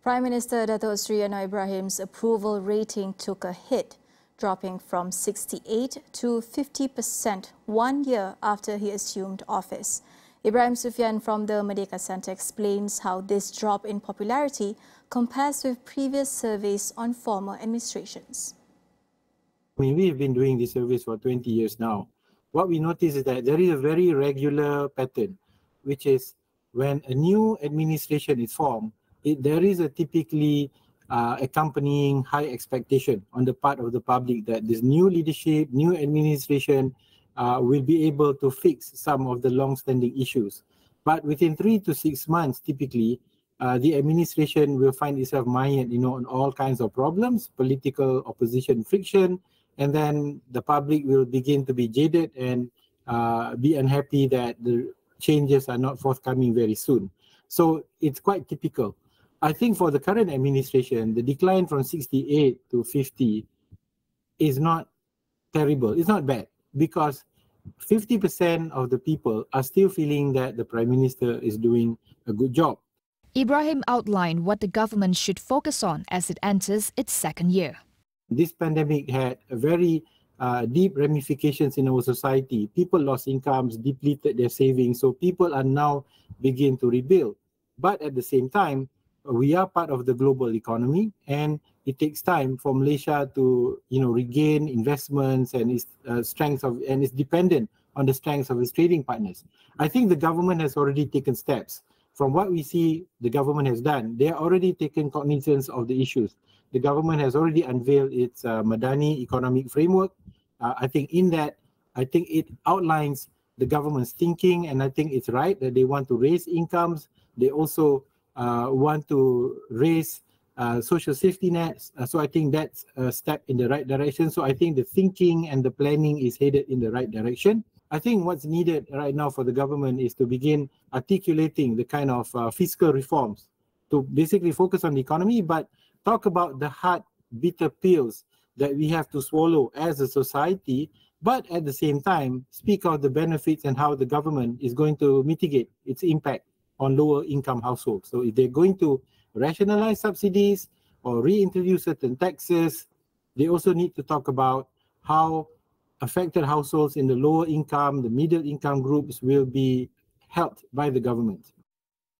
Prime Minister Datuk Seri Anwar Ibrahim's approval rating took a hit, dropping from 68 to 50% 1 year after he assumed office. Ibrahim Suffian from the Merdeka Centre explains how this drop in popularity compares with previous surveys on former administrations. We've been doing this surveys for 20 years now. What we notice is that there is a very regular pattern, which is when a new administration is formed, there is a typically accompanying high expectation on the part of the public that this new leadership, new administration will be able to fix some of the long-standing issues. But within 3 to 6 months, typically, the administration will find itself mired, on all kinds of problems, political opposition friction, and then the public will begin to be jaded and be unhappy that the changes are not forthcoming very soon. So it's quite typical. I think for the current administration, the decline from 68 to 50 is not terrible. It's not bad because 50% of the people are still feeling that the Prime Minister is doing a good job. Ibrahim outlined what the government should focus on as it enters its second year. This pandemic had a very deep ramifications in our society. People lost incomes, depleted their savings, so people are now beginning to rebuild. But at the same time, we are part of the global economy, and it takes time for Malaysia to, regain investments and its strength and is dependent on the strengths of its trading partners. I think the government has already taken steps. From what we see, the government has done. They are already taken cognizance of the issues. The government has already unveiled its Madani economic framework. I think it outlines the government's thinking, and I think it's right that they want to raise incomes. They also want to raise social safety nets. So I think that's a step in the right direction. So I think the thinking and the planning is headed in the right direction. I think what's needed right now for the government is to begin articulating the kind of fiscal reforms to basically focus on the economy, but talk about the hard, bitter pills that we have to swallow as a society, but at the same time, speak of the benefits and how the government is going to mitigate its impact on lower income households. So if they're going to rationalize subsidies or reintroduce certain taxes, they also need to talk about how affected households in the lower income, the middle income groups will be helped by the government.